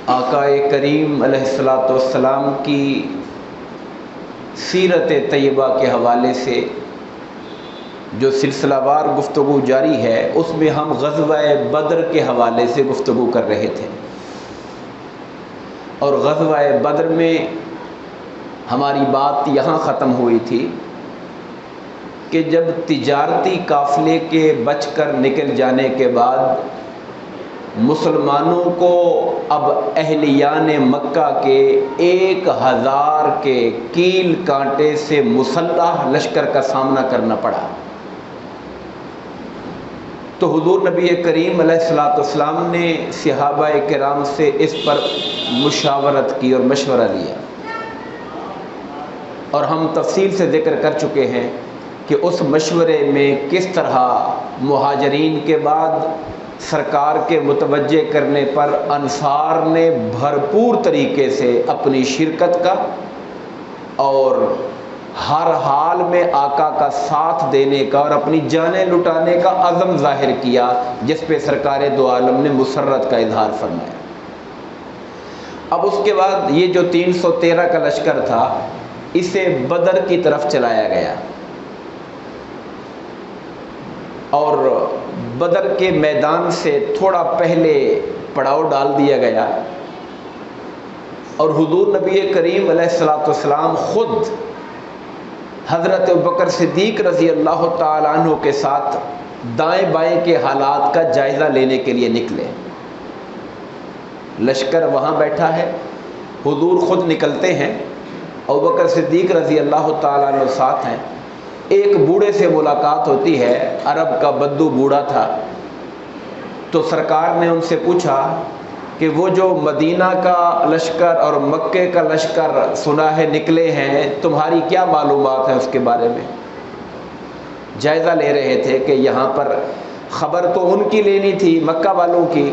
آقائے کریم علیہ الصلاۃ والسلام کی سیرت طیبہ کے حوالے سے جو سلسلہ وار گفتگو جاری ہے، اس میں ہم غزوہ بدر کے حوالے سے گفتگو کر رہے تھے، اور غزوہ بدر میں ہماری بات یہاں ختم ہوئی تھی کہ جب تجارتی قافلے کے بچ کر نکل جانے کے بعد مسلمانوں کو اب اہلیان مکہ کے 1000 کے کیل کانٹے سے مسلح لشکر کا سامنا کرنا پڑا، تو حضور نبی کریم علیہ الصلاۃ والسلام نے صحابہ کرام سے اس پر مشاورت کی اور مشورہ لیا، اور ہم تفصیل سے ذکر کر چکے ہیں کہ اس مشورے میں کس طرح مہاجرین کے بعد سرکار کے متوجہ کرنے پر انصار نے بھرپور طریقے سے اپنی شرکت کا اور ہر حال میں آقا کا ساتھ دینے کا اور اپنی جانیں لٹانے کا عزم ظاہر کیا، جس پہ سرکار دو عالم نے مسرت کا اظہار فرمایا۔ اب اس کے بعد یہ جو 313 کا لشکر تھا، اسے بدر کی طرف چلایا گیا، اور بدر کے میدان سے تھوڑا پہلے پڑاؤ ڈال دیا گیا، اور حضور نبی کریم علیہ الصلاۃ والسلام خود حضرت ابوبکر صدیق رضی اللہ تعالیٰ عنہ کے ساتھ دائیں بائیں کے حالات کا جائزہ لینے کے لیے نکلے۔ لشکر وہاں بیٹھا ہے، حضور خود نکلتے ہیں، ابوبکر صدیق رضی اللہ تعالیٰ عنہ ساتھ ہیں۔ ایک بوڑھے سے ملاقات ہوتی ہے، عرب کا بدو بوڑھا تھا، تو سرکار نے ان سے پوچھا کہ وہ جو مدینہ کا لشکر اور مکے کا لشکر سنا ہے نکلے ہیں، تمہاری کیا معلومات ہیں اس کے بارے میں؟ جائزہ لے رہے تھے کہ یہاں پر خبر تو ان کی لینی تھی، مکہ والوں کی،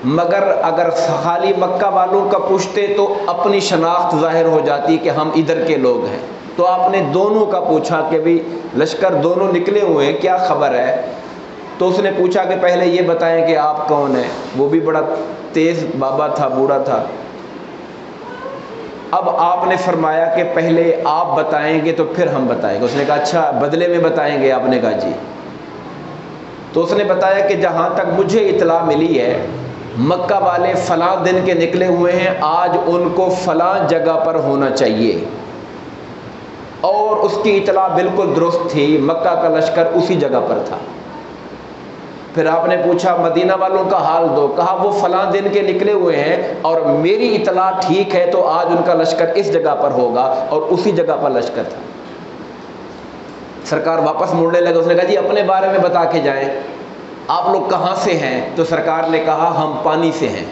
مگر اگر خالی مکہ والوں کا پوچھتے تو اپنی شناخت ظاہر ہو جاتی کہ ہم ادھر کے لوگ ہیں، تو آپ نے دونوں کا پوچھا کہ بھی لشکر دونوں نکلے ہوئے ہیں، کیا خبر ہے؟ تو اس نے پوچھا کہ پہلے یہ بتائیں کہ آپ کون ہیں؟ وہ بھی بڑا تیز بابا تھا، بوڑھا تھا۔ اب آپ نے فرمایا کہ پہلے آپ بتائیں گے تو پھر ہم بتائیں گے۔ اس نے کہا اچھا بدلے میں بتائیں گے؟ آپ نے کہا جی۔ تو اس نے بتایا کہ جہاں تک مجھے اطلاع ملی ہے، مکہ والے فلاں دن کے نکلے ہوئے ہیں، آج ان کو فلاں جگہ پر ہونا چاہیے، اور اس کی اطلاع بالکل درست تھی، مکہ کا لشکر اسی جگہ پر تھا۔ پھر آپ نے پوچھا مدینہ والوں کا حال دو، کہا وہ فلاں دن کے نکلے ہوئے ہیں اور میری اطلاع ٹھیک ہے تو آج ان کا لشکر اس جگہ پر ہوگا، اور اسی جگہ پر لشکر تھا۔ سرکار واپس مڑنے لگے، اس نے کہا جی اپنے بارے میں بتا کے جائیں، آپ لوگ کہاں سے ہیں؟ تو سرکار نے کہا ہم پانی سے ہیں۔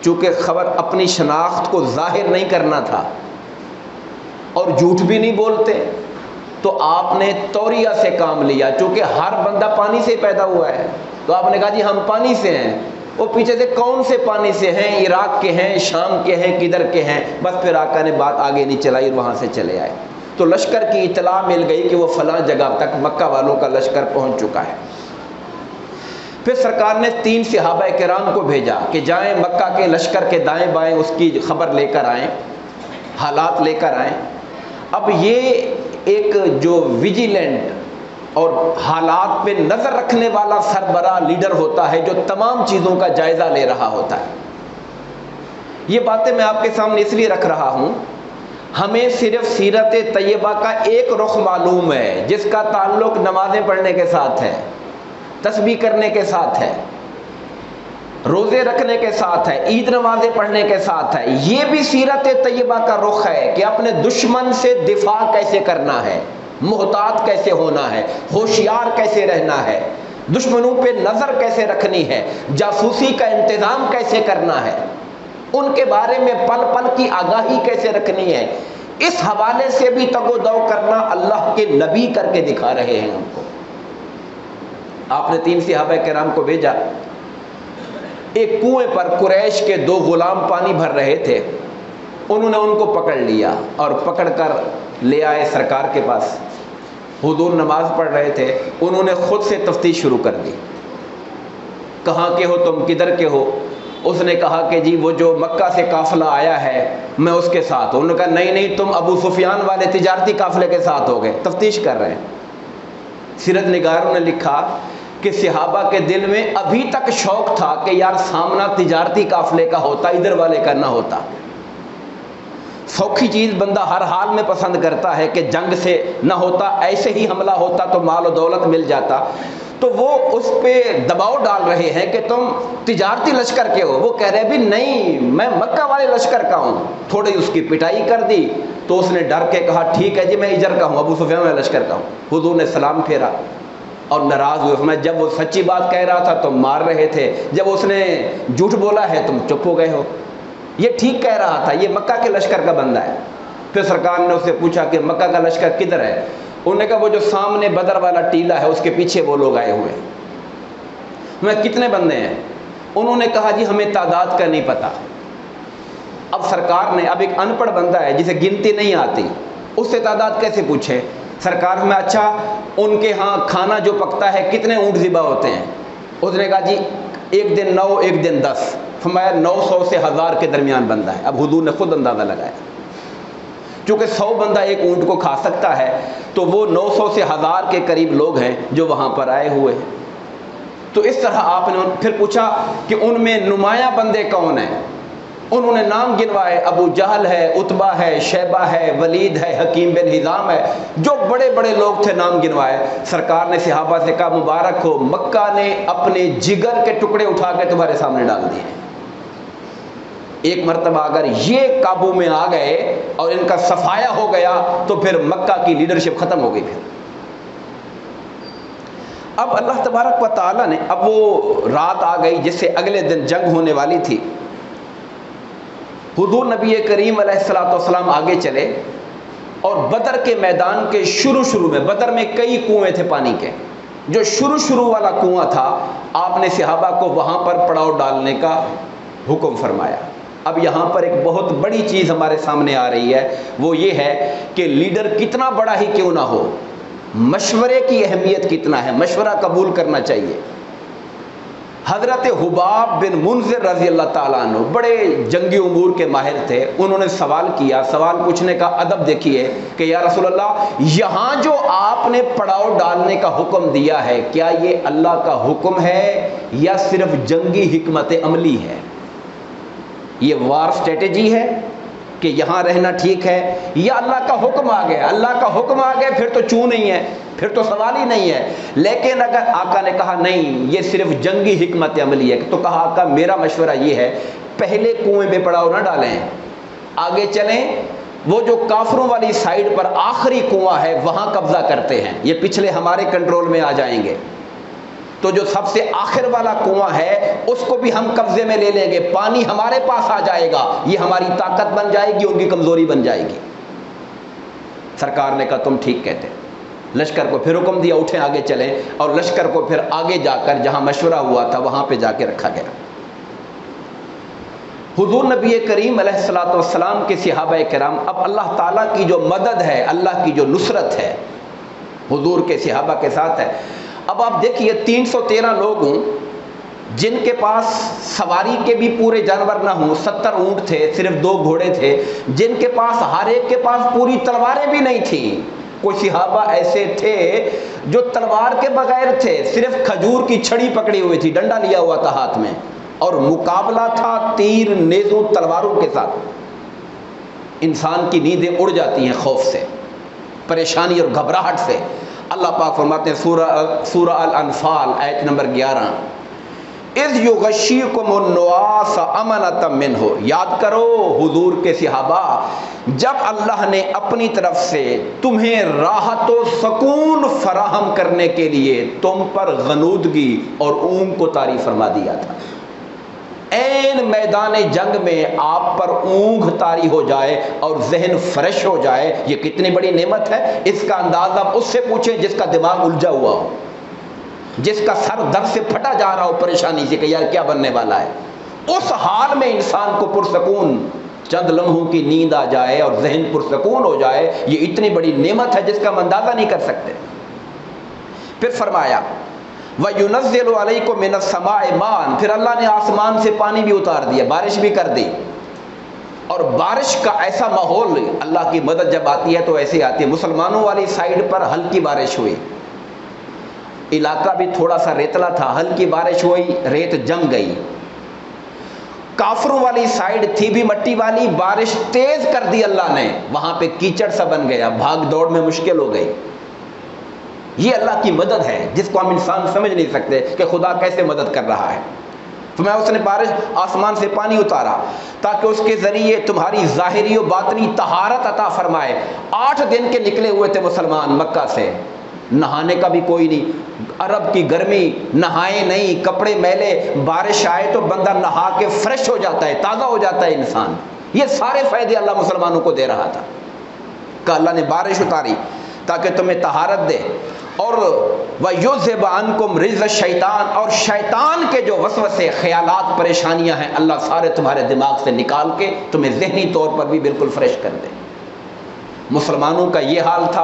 چونکہ خبر اپنی شناخت کو ظاہر نہیں کرنا تھا اور جھوٹ بھی نہیں بولتے، تو آپ نے توریہ سے کام لیا، چونکہ ہر بندہ پانی سے پیدا ہوا ہے، تو آپ نے کہا جی ہم پانی سے ہیں۔ وہ پیچھے سے کون سے پانی سے ہیں؟ عراق کے ہیں، شام کے ہیں، کدھر کے ہیں؟ بس پھر آقا نے بات آگے نہیں چلائی اور وہاں سے چلے آئے، تو لشکر کی اطلاع مل گئی کہ وہ فلاں جگہ تک مکہ والوں کا لشکر پہنچ چکا ہے۔ پھر سرکار نے 3 صحابہ کرام کو بھیجا کہ جائیں مکہ کے لشکر کے دائیں بائیں اس کی خبر لے کر آئیں، حالات لے کر آئیں۔ اب یہ ایک جو ویجیلنٹ اور حالات پہ نظر رکھنے والا سربراہ لیڈر ہوتا ہے، جو تمام چیزوں کا جائزہ لے رہا ہوتا ہے۔ یہ باتیں میں آپ کے سامنے اس لیے رکھ رہا ہوں، ہمیں صرف سیرت طیبہ کا ایک رخ معلوم ہے، جس کا تعلق نمازیں پڑھنے کے ساتھ ہے، تسبیح کرنے کے ساتھ ہے، روزے رکھنے کے ساتھ ہے، عید نمازیں پڑھنے کے ساتھ ہے۔ یہ بھی سیرت طیبہ کا رخ ہے کہ اپنے دشمن سے دفاع کیسے کرنا ہے، محتاط کیسے ہونا ہے، ہوشیار کیسے رہنا ہے، دشمنوں پہ نظر کیسے رکھنی ہے، جاسوسی کا انتظام کیسے کرنا ہے، ان کے بارے میں پل پل کی آگاہی کیسے رکھنی ہے، اس حوالے سے بھی تگ و دو کرنا اللہ کے نبی کر کے دکھا رہے ہیں ہم کو۔ آپ نے 3 صحابہ کرام کو بھیجا، ایک کنویں پر قریش کے 2 غلام پانی بھر رہے تھے، انہوں نے ان کو پکڑ لیا اور پکڑ کر لے آئے سرکار کے پاس۔ حضور نماز پڑھ رہے تھے، انہوں نے خود سے تفتیش شروع کر دی، کہاں کے ہو تم، کدھر کے ہو؟ اس نے کہا کہ جی وہ جو مکہ سے قافلہ آیا ہے میں اس کے ساتھ ہوں. انہوں نے کہا نہیں نہیں، تم ابو سفیان والے تجارتی قافلے کے ساتھ ہو گئے. تفتیش کر رہے ہیں. سیرت نگاروں نے لکھا کہ صحابہ کے دل میں ابھی تک شوق تھا کہ یار سامنا تجارتی قافلے کا ہوتا، ادھر والے کا نہ ہوتا. سوکھی چیز بندہ ہر حال میں پسند کرتا ہے کہ جنگ سے نہ ہوتا، ایسے ہی حملہ ہوتا تو مال و دولت مل جاتا. تو وہ اس پہ دباؤ ڈال رہے ہیں کہ تم تجارتی لشکر کے ہو. وہ کہہ رہے بھی نہیں، میں مکہ والے لشکر کا ہوں. تھوڑی اس کی پٹائی کر دی تو اس نے ڈر کے کہا ٹھیک ہے جی میں اجر کا ہوں، ابو سفیان والے لشکر کا ہوں. حضور نے سلام پھیرا اور ناراض ہوئے. فرمایا جب وہ سچی بات کہہ رہا تھا تم مار رہے تھے، جب اس نے جھوٹ بولا ہے تم چپ ہو گئے ہو. یہ ٹھیک کہہ رہا تھا، یہ مکہ کے لشکر کا بندہ ہے. پھر سرکار نے اس سے پوچھا کہ مکہ کا لشکر کدھر ہے؟ انہوں نے کہا وہ جو سامنے بدر والا ٹیلا ہے اس کے پیچھے وہ لوگ آئے ہوئے. میں کتنے بندے ہیں؟ انہوں نے کہا جی ہمیں تعداد کا نہیں پتا. اب سرکار نے، اب ایک ان پڑھ بندہ ہے جسے گنتی نہیں آتی، اس سے تعداد کیسے پوچھے؟ سرکار میں اچھا ان کے ہاں کھانا جو پکتا ہے کتنے اونٹ ذبح ہوتے ہیں؟ اس نے کہا جی ایک دن 9 ایک دن 10. فرمایا 900 سے 1000 کے درمیان بندہ ہے. اب حضور نے خود اندازہ لگایا، چونکہ 100 بندہ ایک اونٹ کو کھا سکتا ہے تو وہ 900 سے 1000 کے قریب لوگ ہیں جو وہاں پر آئے ہوئے ہیں. تو اس طرح آپ نے پھر پوچھا کہ ان میں نمایاں بندے کون ہیں؟ انہوں نے نام گنوائے. ابو جہل ہے، عتبہ ہے، شیبہ ہے، ولید ہے، حکیم بن ہزام ہے، جو بڑے بڑے لوگ تھے نام گنوائے. سرکار نے صحابہ سے کہا مبارک ہو، مکہ نے اپنے جگر کے ٹکڑے اٹھا کے تمہارے سامنے ڈال دیے. ایک مرتبہ اگر یہ قابو میں آ گئے اور ان کا صفایا ہو گیا تو پھر مکہ کی لیڈرشپ ختم ہو گئی. پھر اب اللہ تبارک و تعالیٰ نے، اب وہ رات آ گئی جس سے اگلے دن جنگ ہونے والی تھی. حضور نبی کریم علیہ الصلوۃ والسلام آگے چلے اور بدر کے میدان کے شروع میں، بدر میں کئی کنویں تھے پانی کے، جو شروع والا کنواں تھا آپ نے صحابہ کو وہاں پر پڑاؤ ڈالنے کا حکم فرمایا. اب یہاں پر ایک بہت بڑی چیز ہمارے سامنے آ رہی ہے، وہ یہ ہے کہ لیڈر کتنا بڑا ہی کیوں نہ ہو، مشورے کی اہمیت کتنا ہے، مشورہ قبول کرنا چاہیے. حضرت حباب بن منذر رضی اللہ تعالیٰ عنہ بڑے جنگی امور کے ماہر تھے. انہوں نے سوال کیا، سوال پوچھنے کا ادب دیکھیے کہ یا رسول اللہ، یہاں جو آپ نے پڑاؤ ڈالنے کا حکم دیا ہے کیا یہ اللہ کا حکم ہے یا صرف جنگی حکمت عملی ہے؟ یہ وار سٹریٹجی ہے کہ یہاں رہنا ٹھیک ہے، یا اللہ کا حکم آ گیا؟ اللہ کا حکم آ گیا پھر تو چوں نہیں ہے، پھر تو سوال ہی نہیں ہے. لیکن اگر آقا نے کہا نہیں یہ صرف جنگی حکمت عملی ہے، تو کہا آقا میرا مشورہ یہ ہے پہلے کنویں پہ پڑاؤ نہ ڈالیں، آگے چلیں، وہ جو کافروں والی سائیڈ پر آخری کنواں ہے وہاں قبضہ کرتے ہیں، یہ پچھلے ہمارے کنٹرول میں آ جائیں گے. تو جو سب سے آخر والا کنواں ہے اس کو بھی ہم قبضے میں لے لیں گے، پانی ہمارے پاس آ جائے گا، یہ ہماری طاقت بن جائے گی، ان کی کمزوری بن جائے گی. سرکار نے کہا تم ٹھیک کہتے. لشکر کو پھر حکم دیا اٹھیں آگے چلیں، اور لشکر کو پھر آگے جا کر جہاں مشورہ ہوا تھا وہاں پہ جا کے رکھا گیا. حضور نبی کریم علیہ الصلوۃ والسلام کے صحابہ کرام، اب اللہ تعالیٰ کی جو مدد ہے، اللہ کی جو نصرت ہے حضور کے صحابہ کے ساتھ ہے. اب آپ دیکھیے 313 لوگ ہوں جن کے پاس سواری کے بھی پورے جانور نہ ہوں، 70 اونٹ تھے، صرف 2 گھوڑے تھے، جن کے پاس ہر ایک کے پاس پوری تلواریں بھی نہیں تھیں. کوئی صحابہ ایسے تھے جو تلوار کے بغیر تھے، صرف کھجور کی چھڑی پکڑی ہوئی تھی، ڈنڈا لیا ہوا تھا ہاتھ میں، اور مقابلہ تھا تیر نیزوں تلواروں کے ساتھ. انسان کی نیندیں اڑ جاتی ہیں خوف سے، پریشانی اور گھبراہٹ سے. اللہ پاک فرماتے ہیں سورہ الانفال آیت نمبر 11، اذ یغشیکم النعاس امنۃ منہ. یاد کرو حضور کے صحابہ، جب اللہ نے اپنی طرف سے تمہیں راحت و سکون فراہم کرنے کے لیے تم پر غنودگی اور اونگ کو طاری فرما دیا تھا. این میدان جنگ میں آپ پر اونگ طاری ہو جائے اور ذہن فریش ہو جائے، یہ کتنی بڑی نعمت ہے. اس کا اندازہ اس سے پوچھیں جس کا دماغ الجھا ہوا ہو، جس کا سر درد سے پھٹا جا رہا ہو پریشانی سے کہ یار کیا بننے والا ہے. اس حال میں انسان کو پرسکون چند لمحوں کی نیند آ جائے اور ذہن پرسکون ہو جائے، یہ اتنی بڑی نعمت ہے جس کا ہم اندازہ نہیں کر سکتے. پھر فرمایا وَيُنَزِّلُ عَلَيْكُم مِّنَ السَّمَاءِ مَاءً، پھر اللہ نے آسمان سے پانی بھی اتار دیا، بارش بھی کر دی. اور بارش کا ایسا ماحول، اللہ کی مدد جب آتی ہے تو ایسے آتی ہے. مسلمانوں والی سائیڈ پر ہلکی بارش ہوئی، علاقہ بھی تھوڑا سا ریتلا تھا، ہلکی بارش ہوئی، ریت جم گئی. کافروں والی سائیڈ تھی بھی مٹی والی، بارش تیز کر دی اللہ نے، وہاں پہ کیچڑ سا بن گیا، بھاگ دوڑ میں مشکل ہو گئی. یہ اللہ کی مدد ہے جس کو ہم انسان سمجھ نہیں سکتے کہ خدا کیسے مدد کر رہا ہے. تو میں اس نے بارش آسمان سے پانی اتارا تاکہ اس کے ذریعے تمہاری ظاہری و باطنی طہارت عطا فرمائے. 8 دن کے نکلے ہوئے تھے مسلمان مکہ سے، نہانے کا بھی کوئی نہیں، عرب کی گرمی، نہائے نہیں، کپڑے میلے، بارش آئے تو بندہ نہا کے فریش ہو جاتا ہے، تازہ ہو جاتا ہے انسان. یہ سارے فائدے اللہ مسلمانوں کو دے رہا تھا کہ اللہ نے بارش اتاری تاکہ تمہیں طہارت دے. اور وَيُذْهِبَ عَنْكُمْ رِجْزَ الشَّيْطَانِ، اور شیطان کے جو وسوسے، خیالات، پریشانیاں ہیں، اللہ سارے تمہارے دماغ سے نکال کے تمہیں ذہنی طور پر بھی بالکل فریش کر دے. مسلمانوں کا یہ حال تھا،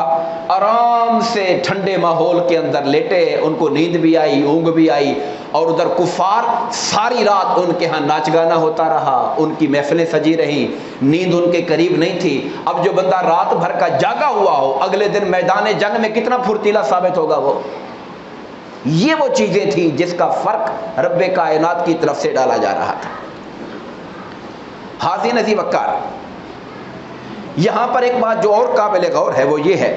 آرام سے ٹھنڈے ماحول کے اندر لیٹے، ان کو نیند بھی آئی، اونگ بھی آئی. اور ادھر کفار ساری رات ان کے ہاں ناچ گانا ہوتا رہا، ان کی محفلیں سجی رہی، نیند ان کے قریب نہیں تھی. اب جو بندہ رات بھر کا جاگا ہوا ہو، اگلے دن میدان جنگ میں کتنا پھرتیلا ثابت ہوگا وہ. یہ وہ چیزیں تھیں جس کا فرق رب کائنات کی طرف سے ڈالا جا رہا تھا. حاضرین عزیز وقار، یہاں پر ایک بات جو اور قابل غور ہے وہ یہ ہے،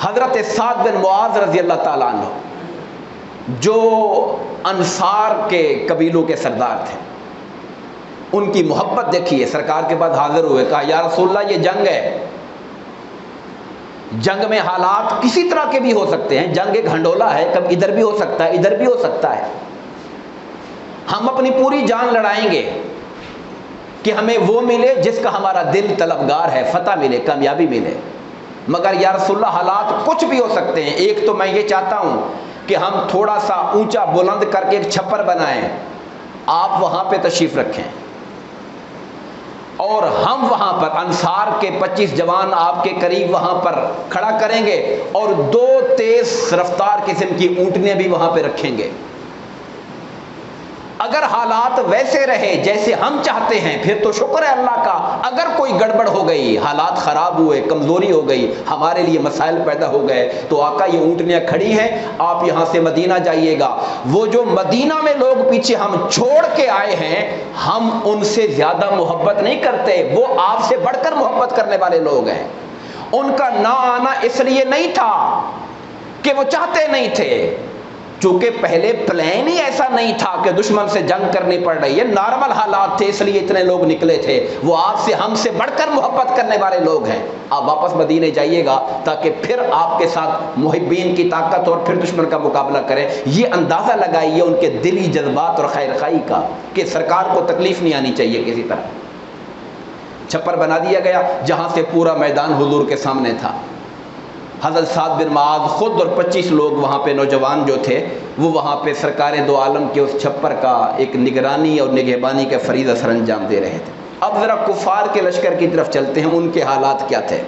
حضرت سعد بن معاذ رضی اللہ تعالیٰ عنہ جو انصار کے قبیلوں کے سردار تھے، ان کی محبت دیکھیے. سرکار کے بعد حاضر ہوئے، کہا یا رسول اللہ یہ جنگ ہے، جنگ میں حالات کسی طرح کے بھی ہو سکتے ہیں، جنگ ایک ہنڈولا ہے، کب ادھر بھی ہو سکتا ہے ادھر بھی ہو سکتا ہے. ہم اپنی پوری جان لڑائیں گے کہ ہمیں وہ ملے جس کا ہمارا دل طلبگار ہے، فتح ملے، کامیابی ملے. مگر یا رسول اللہ حالات کچھ بھی ہو سکتے ہیں. ایک تو میں یہ چاہتا ہوں کہ ہم تھوڑا سا اونچا بلند کر کے ایک چھپر بنائیں، آپ وہاں پہ تشریف رکھیں اور ہم وہاں پر انصار کے 25 جوان آپ کے قریب وہاں پر کھڑا کریں گے اور 2 تیز رفتار قسم کی اونٹنیاں بھی وہاں پہ رکھیں گے. اگر حالات ویسے رہے جیسے ہم چاہتے ہیں پھر تو شکر ہے اللہ کا. اگر کوئی گڑبڑ ہو گئی، حالات خراب ہوئے، کمزوری ہو گئی، ہمارے لیے مسائل پیدا ہو گئے، تو آقا یہ اونٹنیاں کھڑی ہیں، آپ یہاں سے مدینہ جائیے گا. وہ جو مدینہ میں لوگ پیچھے ہم چھوڑ کے آئے ہیں، ہم ان سے زیادہ محبت نہیں کرتے، وہ آپ سے بڑھ کر محبت کرنے والے لوگ ہیں. ان کا نہ آنا اس لیے نہیں تھا کہ وہ چاہتے نہیں تھے، چونکہ پہلے پلان ہی ایسا نہیں تھا کہ دشمن سے جنگ کرنی پڑ رہی ہے، نارمل حالات تھے اس لیے اتنے لوگ نکلے تھے. وہ آپ سے، ہم سے بڑھ کر محبت کرنے والے لوگ ہیں. آپ واپس مدینے جائیے گا تاکہ پھر آپ کے ساتھ محبین کی طاقت اور پھر دشمن کا مقابلہ کریں. یہ اندازہ لگائیے ان کے دلی جذبات اور خیر خواہی کا کہ سرکار کو تکلیف نہیں آنی چاہیے کسی طرح. چھپر بنا دیا گیا جہاں سے پورا میدان حضور کے سامنے تھا. حضرت سعد بن معاذ خود اور 25 لوگ وہاں پہ نوجوان جو تھے وہ وہاں پہ سرکار دو عالم کے اس چھپر کا ایک نگرانی اور نگہبانی کا فریضہ سر انجام دے رہے تھے. اب ذرا کفار کے لشکر کی طرف چلتے ہیں، ان کے حالات کیا تھے.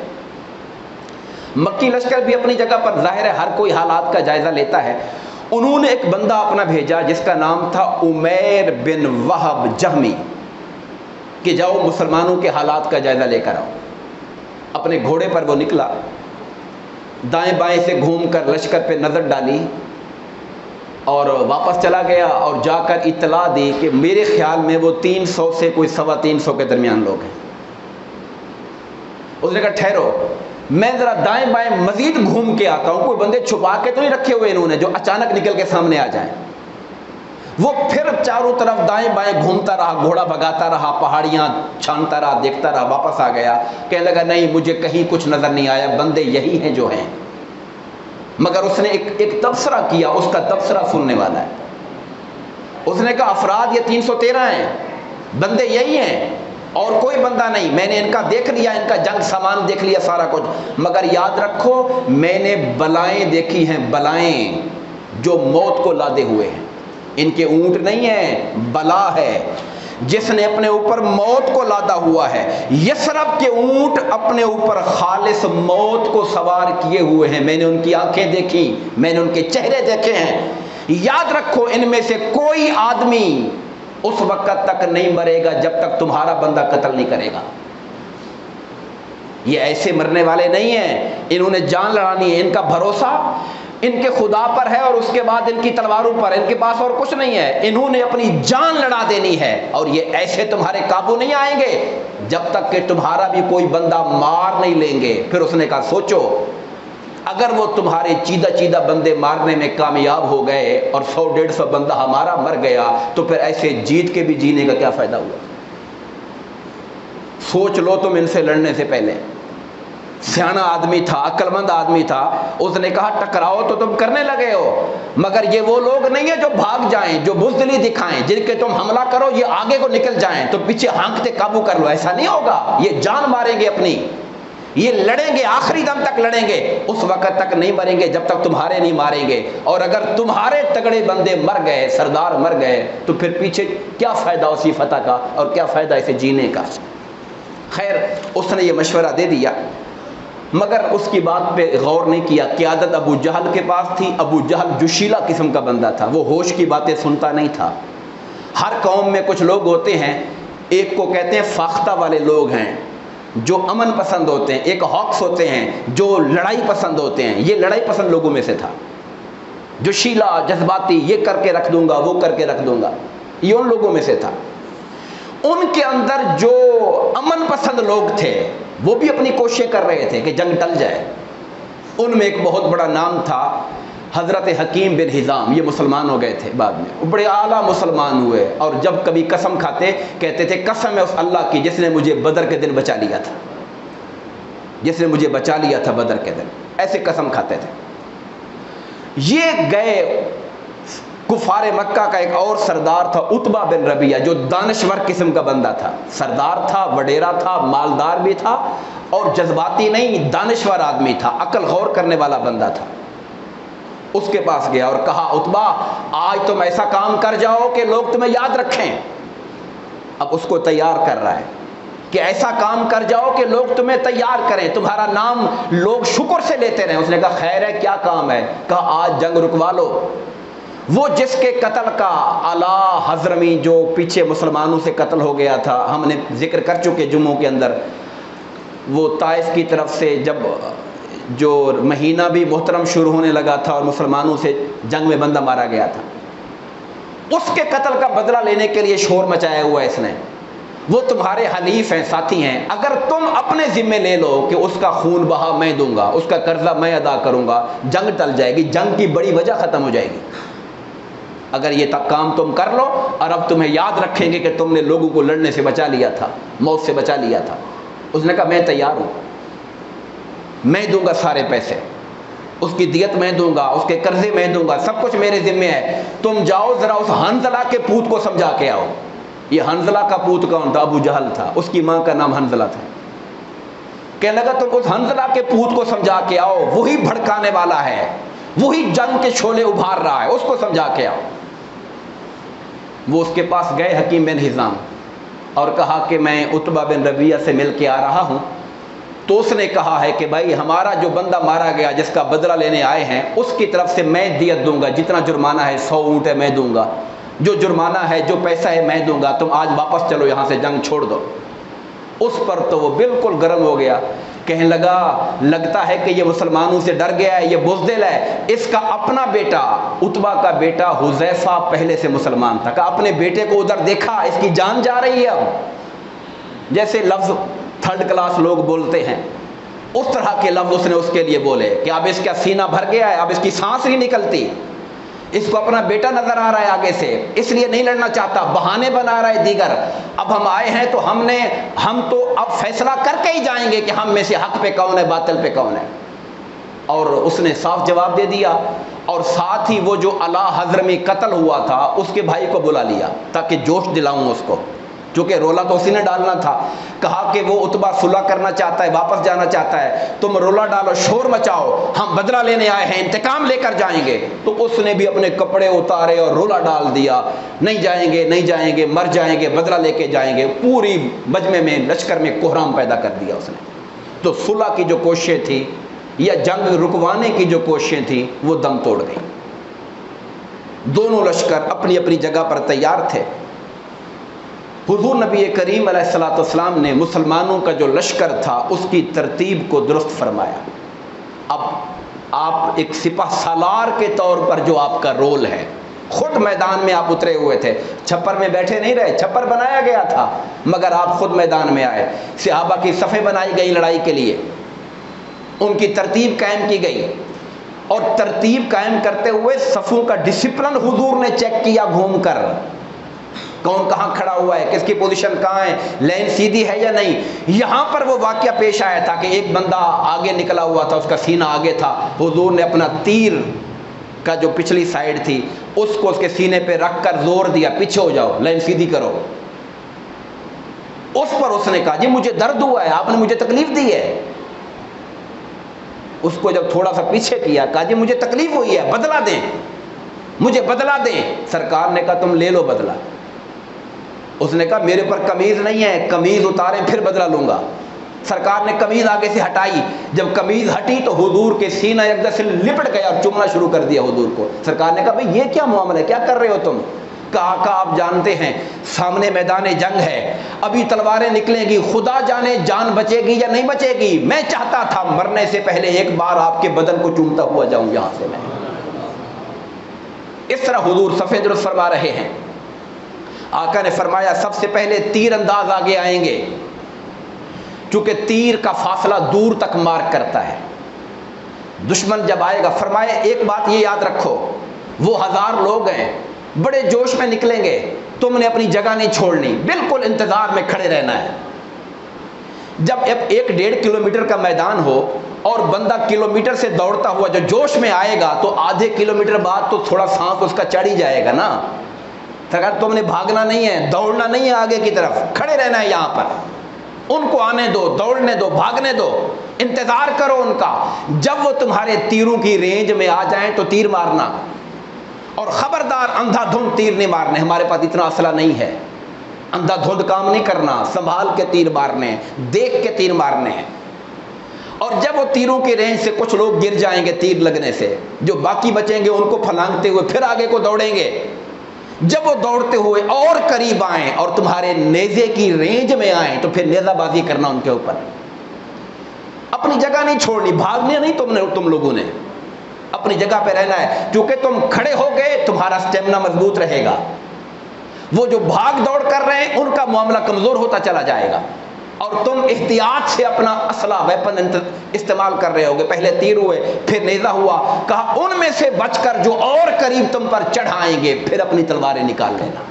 مکی لشکر بھی اپنی جگہ پر ظاہر ہے ہر کوئی حالات کا جائزہ لیتا ہے. انہوں نے ایک بندہ اپنا بھیجا جس کا نام تھا عمیر بن وہب جہمی کہ جاؤ مسلمانوں کے حالات کا جائزہ لے کر آؤ. اپنے گھوڑے پر وہ نکلا، دائیں بائیں سے گھوم کر لشکر پہ نظر ڈالی اور واپس چلا گیا اور جا کر اطلاع دی کہ میرے خیال میں وہ 300 سے کوئی 350 کے درمیان لوگ ہیں. اس نے کہا ٹھہرو میں ذرا دائیں بائیں مزید گھوم کے آتا ہوں، کوئی بندے چھپا کے تو نہیں رکھے ہوئے انہوں نے جو اچانک نکل کے سامنے آ جائیں. وہ پھر چاروں طرف دائیں بائیں گھومتا رہا، گھوڑا بھگاتا رہا، پہاڑیاں چھانتا رہا، دیکھتا رہا، واپس آ گیا. کہنے لگا نہیں مجھے کہیں کچھ نظر نہیں آیا، بندے یہی ہیں جو ہیں. مگر اس نے ایک تبصرہ کیا، اس کا تبصرہ سننے والا ہے. اس نے کہا افراد یہ 313 ہیں، بندے یہی ہیں اور کوئی بندہ نہیں. میں نے ان کا دیکھ لیا، ان کا جنگ سامان دیکھ لیا سارا کچھ، مگر یاد رکھو میں نے بلائیں دیکھی ہیں، بلائیں جو موت کو لادے ہوئے ہیں. ان کے اونٹ نہیں ہیں، بلا ہے جس نے اپنے اوپر موت کو لادا ہوا ہے. یثرب کے اونٹ اپنے اوپر خالص موت کو سوار کیے ہوئے ہیں. میں نے ان کی آنکھیں دیکھی، میں نے ان کے چہرے دیکھے ہیں. یاد رکھو ان میں سے کوئی آدمی اس وقت تک نہیں مرے گا جب تک تمہارا بندہ قتل نہیں کرے گا. یہ ایسے مرنے والے نہیں ہیں، انہوں نے جان لڑانی ہے، ان کا بھروسہ ان کے خدا پر ہے اور اس کے بعد ان کی تلواروں پر، ان کے پاس اور کچھ نہیں ہے، انہوں نے اپنی جان لڑا دینی ہے. اور یہ ایسے تمہارے قابو نہیں آئیں گے جب تک کہ تمہارا بھی کوئی بندہ مار نہیں لیں گے. پھر اس نے کہا سوچو اگر وہ تمہارے چیدہ بندے مارنے میں کامیاب ہو گئے اور 100-150 بندہ ہمارا مر گیا تو پھر ایسے جیت کے بھی جینے کا کیا فائدہ ہوا؟ سوچ لو تم ان سے لڑنے سے پہلے. سیانا آدمی تھا، عقل مند آدمی تھا، اس نے کہا ٹکراؤ تو تم کرنے لگے ہو، مگر یہ وہ لوگ نہیں ہیں جو بھاگ جائیں، جو بزدلی دکھائیں، جن کے تم حملہ کرو یہ آگے کو نکل جائیں تو پیچھے ہانکتے قابو کر لو. ایسا نہیں ہوگا، یہ جان ماریں گے اپنی، یہ لڑیں گے آخری دم تک لڑیں گے، اس وقت تک نہیں مریں گے جب تک تمہارے نہیں ماریں گے. اور اگر تمہارے تگڑے بندے مر گئے، سردار مر گئے، تو پھر پیچھے کیا فائدہ اسی فتح کا اور کیا فائدہ اسے جینے کا؟ خیر اس نے یہ مشورہ دے دیا، مگر اس کی بات پہ غور نہیں کیا. قیادت ابو جہل کے پاس تھی. ابو جہل جوشیلا قسم کا بندہ تھا، وہ ہوش کی باتیں سنتا نہیں تھا. ہر قوم میں کچھ لوگ ہوتے ہیں، ایک کو کہتے ہیں فاختہ والے لوگ ہیں جو امن پسند ہوتے ہیں، ایک ہاکس ہوتے ہیں جو لڑائی پسند ہوتے ہیں. یہ لڑائی پسند لوگوں میں سے تھا، جوشیلا، جذباتی، یہ کر کے رکھ دوں گا وہ کر کے رکھ دوں گا، یہ ان لوگوں میں سے تھا. ان کے اندر جو امن پسند لوگ تھے وہ بھی اپنی کوششیں کر رہے تھے کہ جنگ ٹل جائے. ان میں ایک بہت بڑا نام تھا حضرت حکیم بن حزام. یہ مسلمان ہو گئے تھے بعد میں، بڑے اعلیٰ مسلمان ہوئے، اور جب کبھی قسم کھاتے کہتے تھے قسم ہے اس اللہ کی جس نے مجھے بدر کے دن بچا لیا تھا، جس نے مجھے بچا لیا تھا بدر کے دن، ایسے قسم کھاتے تھے. یہ گئے. کفار مکہ کا ایک اور سردار تھا عتبہ بن ربیعہ، جو دانشور قسم کا بندہ تھا، سردار تھا، وڈیرا تھا، مالدار بھی تھا، اور جذباتی نہیں، دانشور آدمی تھا، عقل غور کرنے والا بندہ تھا. اس کے پاس گیا اور کہا عتبہ آج تم ایسا کام کر جاؤ کہ لوگ تمہیں یاد رکھیں. اب اس کو تیار کر رہا ہے کہ ایسا کام کر جاؤ کہ لوگ تمہیں تیار کریں، تمہارا نام لوگ شکر سے لیتے رہیں. اس نے کہا خیر ہے، کیا کام ہے؟ کہا آج جنگ رکوا لو. وہ جس کے قتل کا اعلیٰ حضرمی جو پیچھے مسلمانوں سے قتل ہو گیا تھا، ہم نے ذکر کر چکے جمعوں کے اندر، وہ طائف کی طرف سے جب جو مہینہ بھی محترم شروع ہونے لگا تھا اور مسلمانوں سے جنگ میں بندہ مارا گیا تھا، اس کے قتل کا بدلہ لینے کے لیے شور مچایا ہوا ہے اس نے. وہ تمہارے حلیف ہیں، ساتھی ہیں، اگر تم اپنے ذمے لے لو کہ اس کا خون بہا میں دوں گا، اس کا قرضہ میں ادا کروں گا، جنگ ٹل جائے گی، جنگ کی بڑی وجہ ختم ہو جائے گی. اگر یہ کام تم کر لو اور اب تمہیں یاد رکھیں گے کہ تم نے لوگوں کو لڑنے سے بچا لیا تھا، موت سے بچا لیا تھا. اس نے کہا میں تیار ہوں، میں دوں گا سارے پیسے، اس کی دیت میں دوں گا، اس کے قرضے میں دوں گا، سب کچھ میرے ذمہ ہے. تم جاؤ ذرا اس حنظلہ کے پوت کو سمجھا کے آؤ. یہ حنظلہ کا پوت کون تھا؟ ابو جہل تھا، اس کی ماں کا نام حنظلہ تھا. کہنے لگا تم اس حنظلہ کے پوت کو سمجھا کے آؤ، وہی بھڑکانے والا ہے، وہی جنگ کے شعلے ابھار رہا ہے، اس کو سمجھا کے آؤ. وہ اس کے پاس گئے حکیم بن حزام اور کہا کہ میں عتبہ بن ربیعہ سے مل کے آ رہا ہوں. تو اس نے کہا ہے کہ بھائی ہمارا جو بندہ مارا گیا جس کا بدلہ لینے آئے ہیں اس کی طرف سے میں دیت دوں گا، جتنا جرمانہ ہے 100 اونٹ ہے میں دوں گا، جو جرمانہ ہے جو پیسہ ہے میں دوں گا، تم آج واپس چلو یہاں سے، جنگ چھوڑ دو. اس پر تو وہ بالکل گرم ہو گیا، کہنے لگا لگتا ہے کہ یہ مسلمانوں سے ڈر گیا ہے، یہ بزدل ہے. اس کا اپنا بیٹا عتبہ کا بیٹا حذیفہ پہلے سے مسلمان تھا، کہ اپنے بیٹے کو ادھر دیکھا، اس کی جان جا رہی ہے. اب جیسے لفظ تھرڈ کلاس لوگ بولتے ہیں اس طرح کے لفظ اس نے اس کے لیے بولے کہ اب اس کا سینہ بھر گیا ہے، اب اس کی سانس نہیں نکلتی، اس کو اپنا بیٹا نظر آ رہا ہے آگے سے، اس لیے نہیں لڑنا چاہتا، بہانے بنا رہا ہے دیگر. اب ہم آئے ہیں تو ہم تو اب فیصلہ کر کے ہی جائیں گے کہ ہم میں سے حق پہ کون ہے باطل پہ کون ہے. اور اس نے صاف جواب دے دیا. اور ساتھ ہی وہ جو اعلیٰ حضرمی قتل ہوا تھا اس کے بھائی کو بلا لیا تاکہ جوش دلاؤں اس کو، چونکہ رولا تو اسی نے ڈالنا تھا. کہا کہ وہ عتبہ صلح کرنا چاہتا ہے، واپس جانا چاہتا ہے، تم رولا ڈالو، شور مچاؤ، ہم بدلہ لینے آئے ہیں، انتقام لے کر جائیں گے. تو اس نے بھی اپنے کپڑے اتارے اور رولا ڈال دیا، نہیں جائیں گے نہیں جائیں گے، مر جائیں گے، بدلہ لے کے جائیں گے. پوری مجمع میں لشکر میں کوہرام پیدا کر دیا اس نے. تو صلح کی جو کوششیں تھی یا جنگ رکوانے کی جو کوششیں تھیں وہ دم توڑ گئی. دونوں لشکر اپنی اپنی جگہ پر تیار تھے۔ حضور نبی کریم علیہ الصلوۃ والسلام نے مسلمانوں کا جو لشکر تھا اس کی ترتیب کو درست فرمایا۔ اب آپ ایک سپہ سالار کے طور پر جو آپ کا رول ہے، خود میدان میں آپ اترے ہوئے تھے، چھپر میں بیٹھے نہیں رہے، چھپر بنایا گیا تھا مگر آپ خود میدان میں آئے، صحابہ کی صفیں بنائی گئی لڑائی کے لیے، ان کی ترتیب قائم کی گئی، اور ترتیب قائم کرتے ہوئے صفوں کا ڈسپلن حضور نے چیک کیا گھوم کر، کون کہاں کھڑا ہوا ہے، کس کی پوزیشن کہاں ہے، لائن سیدھی ہے یا نہیں۔ یہاں پر وہ واقعہ پیش آیا تھا کہ ایک بندہ آگے نکلا ہوا تھا، اس کا سینہ آگے تھا، حضور نے اپنا تیر کا جو پچھلی سائیڈ تھی اس کو اس کے سینے پہ رکھ کر زور دیا، پیچھے ہو جاؤ، لائن سیدھی کرو۔ اس پر اس نے کہا جی مجھے درد ہوا ہے، آپ نے مجھے تکلیف دی ہے۔ اس کو جب تھوڑا سا پیچھے کیا، کہا جی مجھے تکلیف ہوئی ہے، بدلہ دیں، مجھے بدلہ دیں۔ سرکار نے کہا تم لے لو بدلہ۔ اس نے کہا میرے پر قمیض نہیں ہے، قمیض اتاریں پھر بدلہ لوں گا۔ سرکار نے قمیض آگے سے ہٹائی، جب قمیض ہٹی تو حضور کے سینہ ایک دم سے لپٹ گیا اور چومنا شروع کر دیا حضور کو۔ سرکار نے کہا بھئی یہ کیا معاملہ ہے، کیا کر رہے ہو تم؟ کہا کہ آپ جانتے ہیں سامنے میدان جنگ ہے، ابھی تلواریں نکلیں گی، خدا جانے جان بچے گی یا نہیں بچے گی، میں چاہتا تھا مرنے سے پہلے ایک بار آپ کے بدن کو چومتا ہوا جاؤں یہاں سے۔ میں اس طرح حضور صفیں درست فرما رہے ہیں۔ آقا نے فرمایا سب سے پہلے تیر انداز آگے آئیں گے، چونکہ تیر کا فاصلہ دور تک مارک کرتا ہے۔ دشمن جب آئے گا، فرمایا ایک بات یہ یاد رکھو، وہ 1000 لوگ ہیں، بڑے جوش میں نکلیں گے، تم نے اپنی جگہ نہیں چھوڑنی، بالکل انتظار میں کھڑے رہنا ہے۔ جب 1-1.5 کلومیٹر کا میدان ہو اور بندہ کلومیٹر سے دوڑتا ہوا جو جوش میں آئے گا تو آدھے کلومیٹر بعد تو تھوڑا سانس اس کا چڑھ ہی جائے گا نا۔ تم نے بھاگنا نہیں ہے، دوڑنا نہیں ہے، آگے کی طرف کھڑے رہنا ہے یہاں پر، ان کو آنے دو، دوڑنے دو، بھاگنے دو، انتظار کرو ان کا۔ جب وہ تمہارے تیروں کی رینج میں آ جائیں تو تیر مارنا، اور خبردار اندھا دھند تیر نہیں مارنے، ہمارے پاس اتنا اسلحہ نہیں ہے، اندھا دھند کام نہیں کرنا، سنبھال کے تیر مارنے ہیں، دیکھ کے تیر مارنے ہیں۔ اور جب وہ تیروں کی رینج سے کچھ لوگ گر جائیں گے تیر لگنے سے، جو باقی بچیں گے ان کو پھلانگتے ہوئے پھر آگے کو دوڑیں گے۔ جب وہ دوڑتے ہوئے اور قریب آئیں اور تمہارے نیزے کی رینج میں آئیں تو پھر نیزہ بازی کرنا ان کے اوپر، اپنی جگہ نہیں چھوڑنی، بھاگنے نہیں، تم لوگوں نے اپنی جگہ پہ رہنا ہے، کیونکہ تم کھڑے ہو گئے تمہارا سٹیمنا مضبوط رہے گا، وہ جو بھاگ دوڑ کر رہے ہیں ان کا معاملہ کمزور ہوتا چلا جائے گا، اور تم احتیاط سے اپنا اسلحہ ویپن استعمال کر رہے ہوگے، پہلے تیر ہوئے پھر نیزہ ہوا، کہا ان میں سے بچ کر جو اور قریب تم پر چڑھائیں گے پھر اپنی تلواریں نکال لینا۔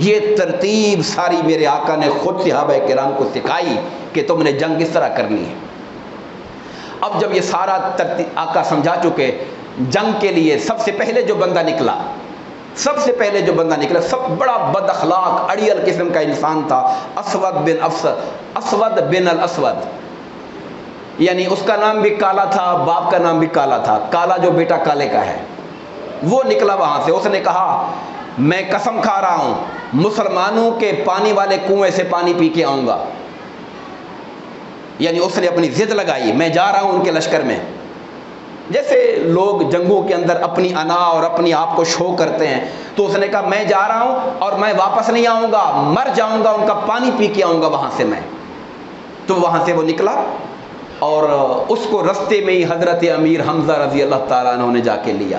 یہ ترتیب ساری میرے آقا نے خود صحابہ کرام کو سکھائی کہ تم نے جنگ اس طرح کرنی ہے۔ اب جب یہ سارا ترتیب آقا سمجھا چکے، جنگ کے لیے سب سے پہلے جو بندہ نکلا، سب بڑا بد اخلاق اڑیل قسم کا انسان تھا، اسود بن الاسود، یعنی اس کا نام بھی کالا تھا، باپ کا نام بھی کالا تھا، کالا جو بیٹا کالے کا ہے۔ وہ نکلا وہاں سے، اس نے کہا میں قسم کھا رہا ہوں مسلمانوں کے پانی والے کنویں سے پانی پی کے آؤں گا، یعنی اس نے اپنی ضد لگائی، میں جا رہا ہوں ان کے لشکر میں۔ جیسے لوگ جنگوں کے اندر اپنی انا اور اپنی آپ کو شو کرتے ہیں، تو اس نے کہا میں جا رہا ہوں اور میں واپس نہیں آؤں گا، مر جاؤں گا، ان کا پانی پی کے آؤں گا وہاں سے میں۔ تو وہاں سے وہ نکلا اور اس کو رستے میں ہی حضرت امیر حمزہ رضی اللہ تعالیٰ عنہ نے جا کے لیا۔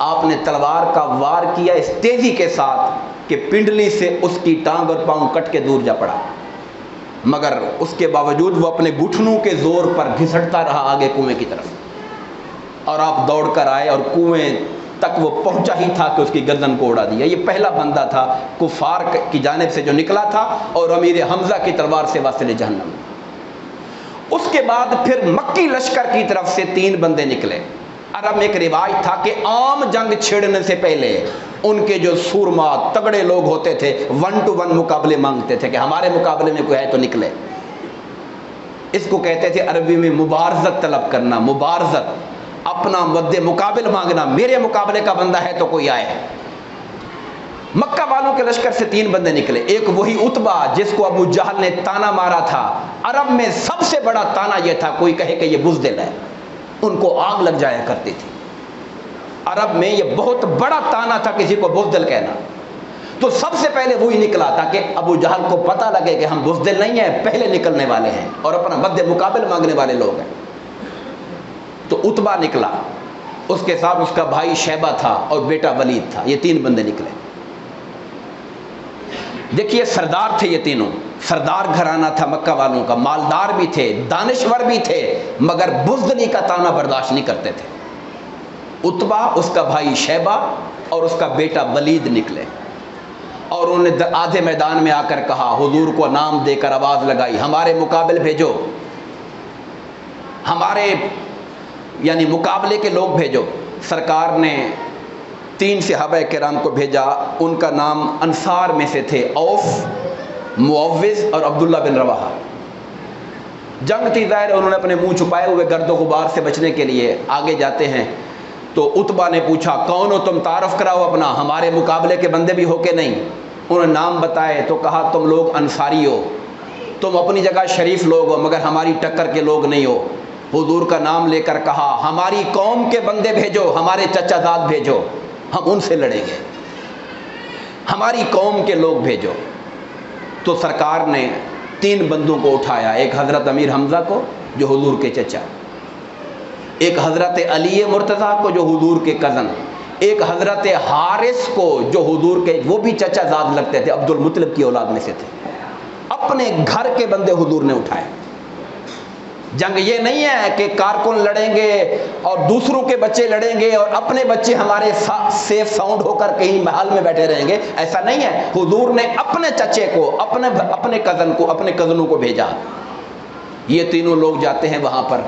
آپ نے تلوار کا وار کیا اس تیزی کے ساتھ کہ پنڈلی سے اس کی ٹانگ اور پاؤں کٹ کے دور جا پڑا، مگر اس کے باوجود وہ اپنے گھٹنوں کے زور پر گھسٹتا رہا آگے کنویں کی طرف، اور آپ دوڑ کر آئے اور کنویں تک وہ پہنچا ہی تھا کہ اس کی گردن کو اڑا دیا۔ یہ پہلا بندہ تھا کفار کی جانب سے جو نکلا تھا اور امیر حمزہ کی تلوار سے واصل جہنم۔ اس کے بعد پھر مکی لشکر کی طرف سے 3 بندے نکلے۔ عرب میں ایک رواج تھا کہ عام جنگ چھڑنے سے پہلے ان کے جو سورما تگڑے لوگ ہوتے تھے 1 to 1 مقابلے مانگتے تھے کہ ہمارے مقابلے میں کوئی ہے تو نکلے۔ اس کو کہتے تھے عربی میں مبارزت طلب کرنا، مبارزت، اپنا مد مقابل مانگنا، میرے مقابلے کا بندہ ہے تو کوئی آئے۔ مکہ والوں کے لشکر سے 3 بندے نکلے، ایک وہی عتبہ جس کو ابو جہل نے تانا مارا تھا، عرب میں سب سے بڑا تانا یہ تھا کوئی کہے کہ یہ بزدل ہے، ان کو آگ لگ جایا کرتی تھی۔ عرب میں یہ بہت بڑا طعنہ تھا کسی کو بزدل کہنا. تو سب سے پہلے وہی نکلا تاکہ ابو جہل کو پتہ لگے کہ ہم بزدل نہیں ہیں، پہلے نکلنے والے ہیں اور اپنا مد مقابل مانگنے والے لوگ ہیں. تو عتبہ نکلا، اس کے ساتھ اس کا بھائی شیبہ تھا اور بیٹا ولید تھا. یہ 3 بندے نکلے. دیکھیے سردار تھے یہ تینوں، سردار گھرانہ تھا مکہ والوں کا، مالدار بھی تھے، دانشور بھی تھے، مگر بزدلی کا طعنہ برداشت نہیں کرتے تھے. عتبہ، اس کا بھائی شیبہ اور اس کا بیٹا ولید نکلے اور انہوں نے آدھے میدان میں آ کر کہا، حضور کو نام دے کر آواز لگائی، ہمارے مقابل بھیجو، ہمارے یعنی مقابلے کے لوگ بھیجو. سرکار نے 3 صحابہ کرام کو بھیجا. ان کا نام انصار میں سے تھے، اوف، معوذ اور عبداللہ بن رواحہ. جنگ تھی ظاہر، انہوں نے اپنے منہ چھپائے ہوئے گرد و غبار سے بچنے کے لیے آگے جاتے ہیں. تو عتبہ نے پوچھا، کون ہو تم؟ تعارف کراؤ اپنا، ہمارے مقابلے کے بندے بھی ہو کہ نہیں؟ انہوں نے نام بتائے تو کہا، تم لوگ انصاری ہو، تم اپنی جگہ شریف لوگ ہو مگر ہماری ٹکر کے لوگ نہیں ہو. حضور کا نام لے کر کہا، ہماری قوم کے بندے بھیجو، ہمارے چچا زاد بھیجو، ہم ان سے لڑیں گے، ہماری قوم کے لوگ بھیجو. تو سرکار نے 3 بندوں کو اٹھایا، ایک حضرت امیر حمزہ کو جو حضور کے چچا، ایک حضرت علی مرتضیٰ کو جو حضور کے کزن، ایک حضرت حارث کو جو حضور کے وہ بھی چچا زاد لگتے تھے، عبد المطلب کی اولاد میں سے تھے. اپنے گھر کے بندے حضور نے اٹھائے. جنگ یہ نہیں ہے کہ کارکن لڑیں گے اور دوسروں کے بچے لڑیں گے اور اپنے بچے ہمارے سیف ساؤنڈ ہو کر کہیں محل میں بیٹھے رہیں گے، ایسا نہیں ہے. حضور نے اپنے چچے کو، اپنے کزن کو، اپنے کزنوں کو بھیجا. یہ تینوں لوگ جاتے ہیں وہاں پر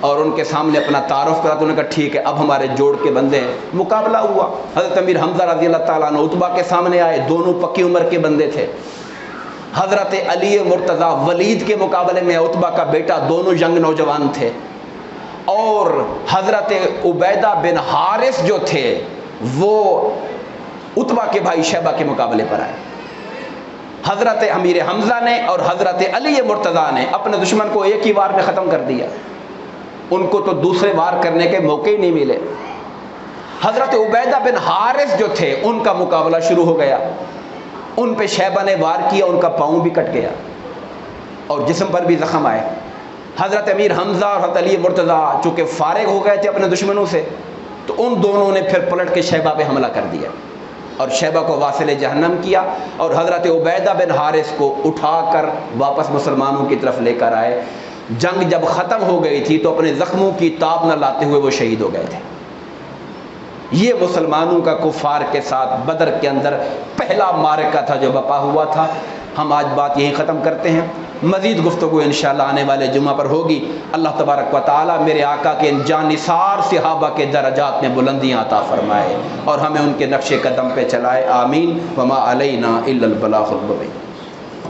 اور ان کے سامنے اپنا تعارف کرا. تو انہوں نے کہا ٹھیک ہے، اب ہمارے جوڑ کے بندے ہیں. مقابلہ ہوا. حضرت امیر حمزہ رضی اللہ تعالیٰ عنہ عتبہ کے سامنے آئے، دونوں پکی عمر کے بندے تھے. حضرت علی مرتضیٰ ولید کے مقابلے میں عتبہ کا بیٹا، دونوں ینگ نوجوان تھے. اور حضرت عبیدہ بن حارث جو تھے وہ عتبہ کے بھائی شیبہ کے مقابلے پر آئے. حضرت امیر حمزہ نے اور حضرت علی مرتضیٰ نے اپنے دشمن کو ایک ہی وار میں ختم کر دیا. ان کو تو دوسرے وار کرنے کے موقع ہی نہیں ملے. حضرت عبیدہ بن حارث جو تھے ان کا مقابلہ شروع ہو گیا. ان پہ شیبہ نے وار کیا، ان کا پاؤں بھی کٹ گیا اور جسم پر بھی زخم آئے. حضرت امیر حمزہ اور حضرت علی مرتضیٰ چونکہ فارغ ہو گئے تھے اپنے دشمنوں سے، تو ان دونوں نے پھر پلٹ کے شیبہ پہ حملہ کر دیا اور شیبہ کو واصل جہنم کیا اور حضرت عبیدہ بن حارث کو اٹھا کر واپس مسلمانوں کی طرف لے کر آئے. جنگ جب ختم ہو گئی تھی تو اپنے زخموں کی تاب نہ لاتے ہوئے وہ شہید ہو گئے تھے. یہ مسلمانوں کا کفار کے ساتھ بدر کے اندر پہلا معرکہ تھا جو بپا ہوا تھا. ہم آج بات یہیں ختم کرتے ہیں، مزید گفتگو انشاءاللہ آنے والے جمعہ پر ہوگی. اللہ تبارک و تعالی میرے آقا کے جانثار صحابہ کے درجات میں بلندیاں عطا فرمائے اور ہمیں ان کے نقش قدم پہ چلائے. آمین. وما علینا الا البلاغ المبین.